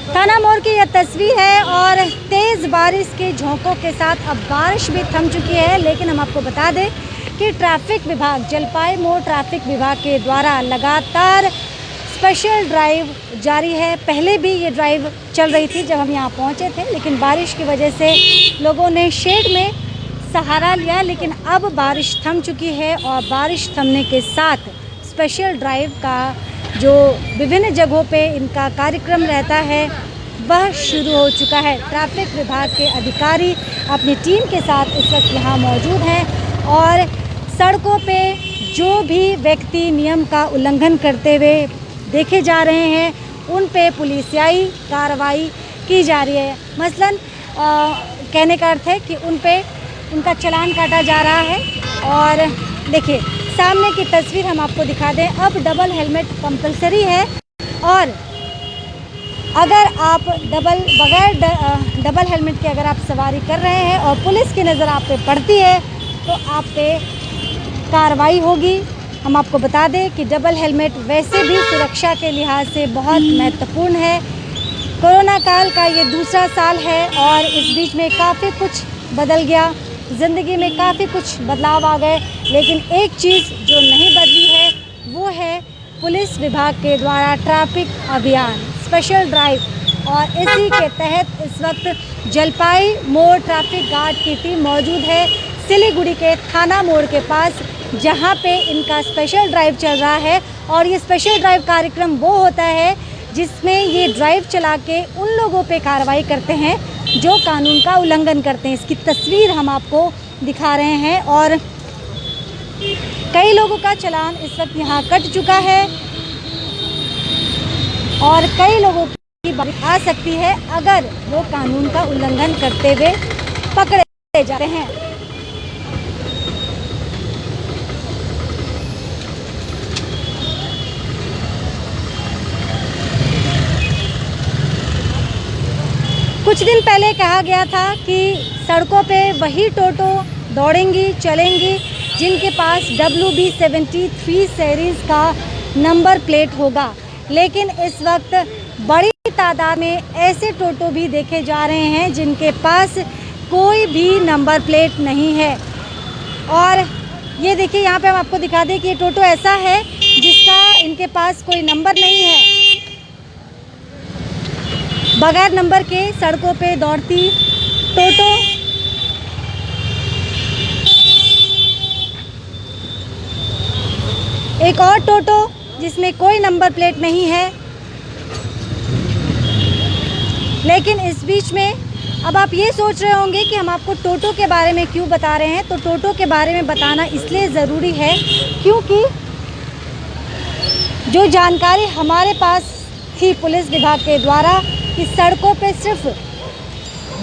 थाना मोड़ की यह तस्वीर है और तेज़ बारिश के झोंकों के साथ अब बारिश भी थम चुकी है। लेकिन हम आपको बता दें कि ट्रैफिक विभाग, जलपाई मोड़ ट्रैफिक विभाग के द्वारा लगातार स्पेशल ड्राइव जारी है। पहले भी ये ड्राइव चल रही थी जब हम यहाँ पहुँचे थे, लेकिन बारिश की वजह से लोगों ने शेड में सहारा लिया। लेकिन अब बारिश थम चुकी है और बारिश थमने के साथ स्पेशल ड्राइव का जो विभिन्न जगहों पे इनका कार्यक्रम रहता है वह शुरू हो चुका है। ट्रैफिक विभाग के अधिकारी अपनी टीम के साथ इस वक्त यहाँ मौजूद हैं और सड़कों पे जो भी व्यक्ति नियम का उल्लंघन करते हुए देखे जा रहे हैं उन पे पुलिसियाई कार्रवाई की जा रही है। मसलन कहने का अर्थ है कि उन पे उनका चालान काटा जा रहा है। और देखिए सामने की तस्वीर हम आपको दिखा दें, अब डबल हेलमेट कंपलसरी है और अगर आप बगैर डबल हेलमेट के अगर आप सवारी कर रहे हैं और पुलिस की नज़र आप पे पड़ती है तो आप पे कार्रवाई होगी। हम आपको बता दें कि डबल हेलमेट वैसे भी सुरक्षा के लिहाज से बहुत महत्वपूर्ण है। कोरोना काल का ये दूसरा साल है और इस बीच में काफ़ी कुछ बदल गया, ज़िंदगी में काफ़ी कुछ बदलाव आ गए, लेकिन एक चीज़ जो नहीं बदली है वो है पुलिस विभाग के द्वारा ट्रैफिक अभियान, स्पेशल ड्राइव। और इसी के तहत इस वक्त जलपाई मोड़ ट्रैफिक गार्ड की टीम मौजूद है सिलीगुड़ी के थाना मोड़ के पास, जहां पे इनका स्पेशल ड्राइव चल रहा है। और ये स्पेशल ड्राइव कार्यक्रम वो होता है जिसमें ये ड्राइव चला के उन लोगों पे कार्रवाई करते हैं जो कानून का उल्लंघन करते हैं। इसकी तस्वीर हम आपको दिखा रहे हैं और कई लोगों का चालान इस वक्त यहाँ कट चुका है और कई लोगों की बारी आ सकती है अगर वो कानून का उल्लंघन करते हुए पकड़े जाते हैं। कुछ दिन पहले कहा गया था कि सड़कों पे वही टोटो दौड़ेंगी चलेंगी जिनके पास WB73 सीरीज़ का नंबर प्लेट होगा, लेकिन इस वक्त बड़ी तादाद में ऐसे टोटो भी देखे जा रहे हैं जिनके पास कोई भी नंबर प्लेट नहीं है। और ये देखिए यहाँ पे हम आपको दिखा दें कि ये टोटो ऐसा है जिसका इनके पास कोई नंबर नहीं है। बगैर नंबर के सड़कों पे दौड़ती टोटो। एक और टोटो जिसमें कोई नंबर प्लेट नहीं है। लेकिन इस बीच में अब आप ये सोच रहे होंगे कि हम आपको टोटो के बारे में क्यों बता रहे हैं। तो टोटो के बारे में बताना इसलिए ज़रूरी है क्योंकि जो जानकारी हमारे पास थी पुलिस विभाग के द्वारा कि सड़कों पे सिर्फ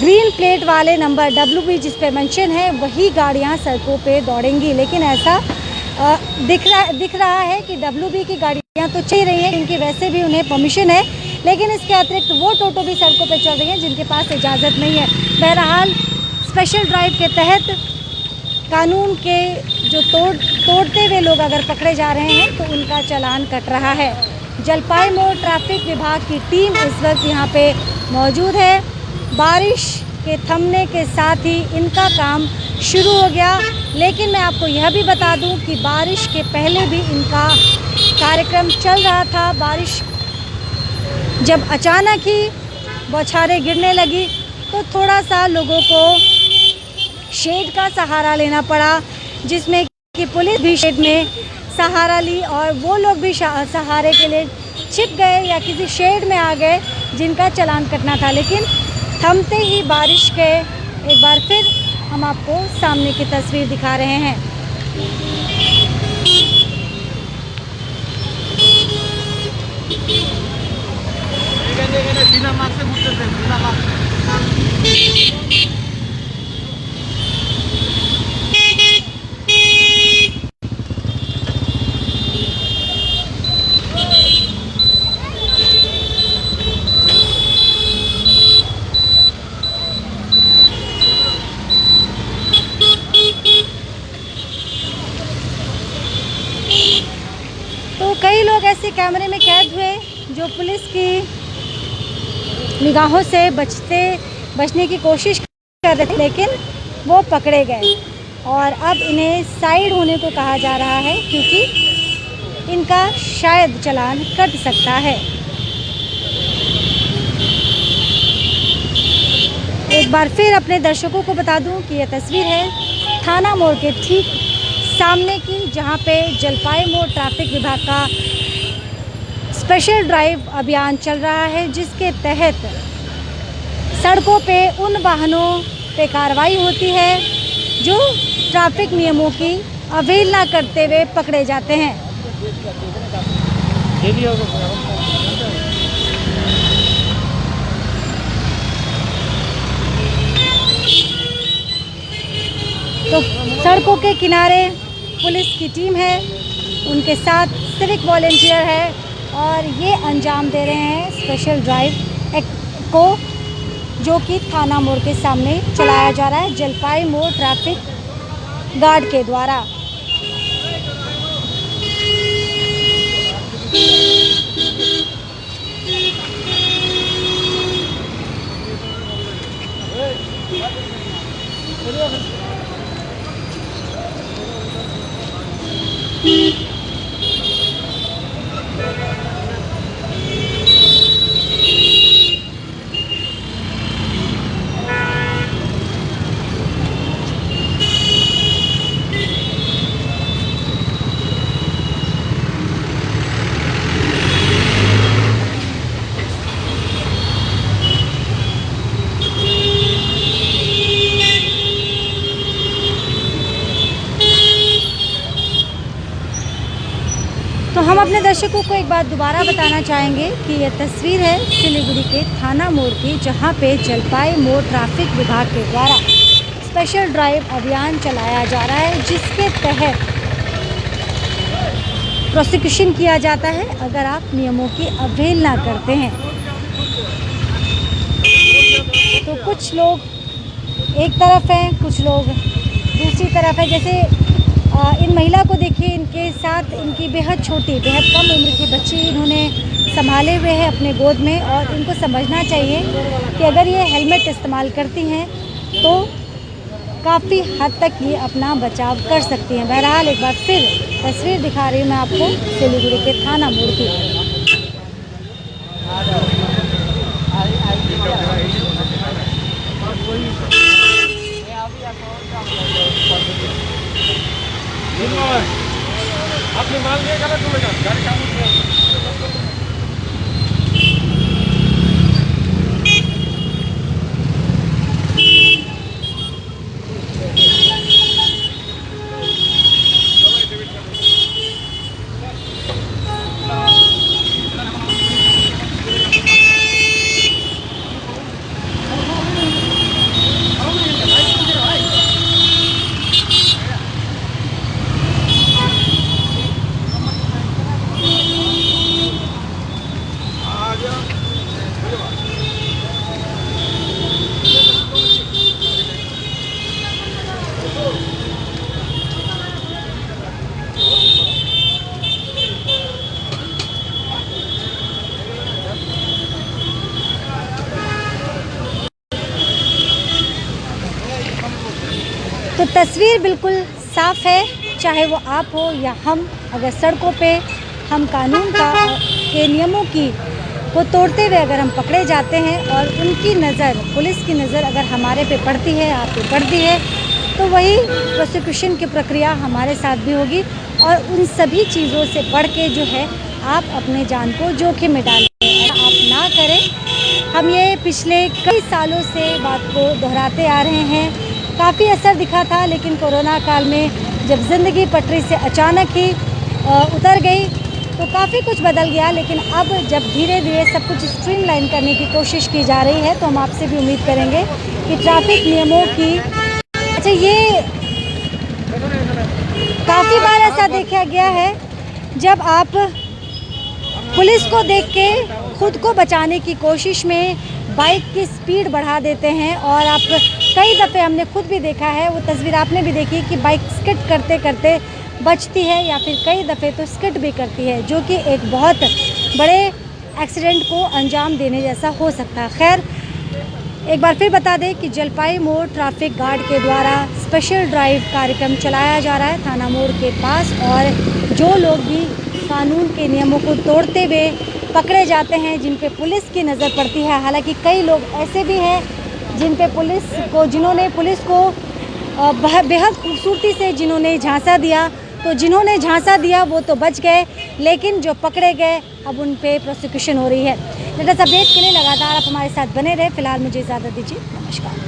ग्रीन प्लेट वाले नंबर WB जिस पे मेंशन है वही गाड़ियां सड़कों पे दौड़ेंगी। लेकिन ऐसा दिख रहा है कि WB की गाड़ियां तो चल रही हैं जिनकी वैसे भी उन्हें परमिशन है, लेकिन इसके अतिरिक्त वो टोटो भी सड़कों पे चल रही हैं जिनके पास इजाज़त नहीं है। बहरहाल स्पेशल ड्राइव के तहत कानून के जो तोड़ते हुए लोग अगर पकड़े जा रहे हैं तो उनका चालान कट रहा है। जलपाई मोड़ ट्रैफिक विभाग की टीम इस वक्त यहाँ पे मौजूद है। बारिश के थमने के साथ ही इनका काम शुरू हो गया, लेकिन मैं आपको यह भी बता दूं कि बारिश के पहले भी इनका कार्यक्रम चल रहा था। बारिश जब अचानक ही बौछारें गिरने लगी तो थोड़ा सा लोगों को शेड का सहारा लेना पड़ा, जिसमें कि पुलिस भी शेड में सहारा ली और वो लोग भी सहारे के लिए छिप गए या किसी शेड में आ गए जिनका चालान कटना था। लेकिन थमते ही बारिश के एक बार फिर हम आपको सामने की तस्वीर दिखा रहे हैं। तो कई लोग ऐसे कैमरे में कैद हुए जो पुलिस की निगाहों से बचने की कोशिश कर रहे थे, लेकिन वो पकड़े गए और अब इन्हें साइड होने को कहा जा रहा है क्योंकि इनका शायद चालान कट सकता है। एक बार फिर अपने दर्शकों को बता दूं कि यह तस्वीर है थाना मोड़ के ठीक सामने की, जहां पे जलपाई मोड़ ट्रैफिक विभाग का स्पेशल ड्राइव अभियान चल रहा है, जिसके तहत सड़कों पे उन वाहनों पे कार्रवाई होती है जो ट्रैफिक नियमों की अवहेलना करते हुए पकड़े जाते हैं। तो सड़कों के किनारे पुलिस की टीम है, उनके साथ सिविक वॉलंटियर है और ये अंजाम दे रहे हैं स्पेशल ड्राइव को, जो कि थाना मोड़ के सामने चलाया जा रहा है जलपाई मोड़ ट्रैफिक गार्ड के द्वारा। तो हम अपने दर्शकों को एक बात दोबारा बताना चाहेंगे कि यह तस्वीर है सिलीगुड़ी के थाना मोड़ की, जहां पे जलपाई मोड़ ट्रैफिक विभाग के द्वारा स्पेशल ड्राइव अभियान चलाया जा रहा है, जिसके तहत प्रोसिक्यूशन किया जाता है अगर आप नियमों की अवहेलना करते हैं। तो कुछ लोग एक तरफ हैं, कुछ लोग दूसरी तरफ है। जैसे इन महिला को देखिए, इनके साथ इनकी बेहद छोटी, बेहद कम उम्र की बच्ची इन्होंने संभाले हुए है अपने गोद में, और इनको समझना चाहिए कि अगर ये हेलमेट इस्तेमाल करती हैं तो काफ़ी हद तक ये अपना बचाव कर सकती हैं। बहरहाल एक बार फिर तस्वीर दिखा रही हूँ मैं आपको सिलीगुड़ी के थाना मोड़ की। आपने माल दिया गलत हो गया, गाड़ी काम तो तस्वीर बिल्कुल साफ है, चाहे वो आप हो या हम। अगर सड़कों पे हम कानून के नियमों को तोड़ते हुए अगर हम पकड़े जाते हैं और उनकी नज़र, पुलिस की नज़र अगर हमारे पे पड़ती है, आप पे पड़ती है, तो वही प्रोसिक्यूशन की प्रक्रिया हमारे साथ भी होगी। और उन सभी चीज़ों से बढ़ के जो है आप अपने जान को जोखिम में डालें, आप ना करें। हम ये पिछले कई सालों से बात को दोहराते आ रहे हैं। काफ़ी असर दिखा था, लेकिन कोरोना काल में जब ज़िंदगी पटरी से अचानक ही उतर गई तो काफ़ी कुछ बदल गया। लेकिन अब जब धीरे धीरे सब कुछ स्ट्रीमलाइन करने की कोशिश की जा रही है, तो हम आपसे भी उम्मीद करेंगे कि ट्रैफिक नियमों की, अच्छा ये काफ़ी बार ऐसा देखा गया है जब आप पुलिस को देख के खुद को बचाने की कोशिश में बाइक की स्पीड बढ़ा देते हैं, और आप कई दफ़े हमने खुद भी देखा है, वो तस्वीर आपने भी देखी कि बाइक स्किड करते करते बचती है या फिर कई दफ़े तो स्किड भी करती है, जो कि एक बहुत बड़े एक्सीडेंट को अंजाम देने जैसा हो सकता है। खैर, एक बार फिर बता दें कि जलपाई मोड़ ट्रैफिक गार्ड के द्वारा स्पेशल ड्राइव कार्यक्रम चलाया जा रहा है थाना मोड़ के पास, और जो लोग भी कानून के नियमों को तोड़ते हुए पकड़े जाते हैं, जिन पे पुलिस की नज़र पड़ती है, हालांकि कई लोग ऐसे भी हैं जिन्होंने पुलिस को बेहद खूबसूरती से झांसा दिया, तो जिन्होंने झांसा दिया वो तो बच गए, लेकिन जो पकड़े गए अब उन पे प्रोसिक्यूशन हो रही है। लेटेस्ट अपडेट के लिए लगातार आप हमारे साथ बने रहे। फिलहाल मुझे इजाज़त दीजिए, नमस्कार।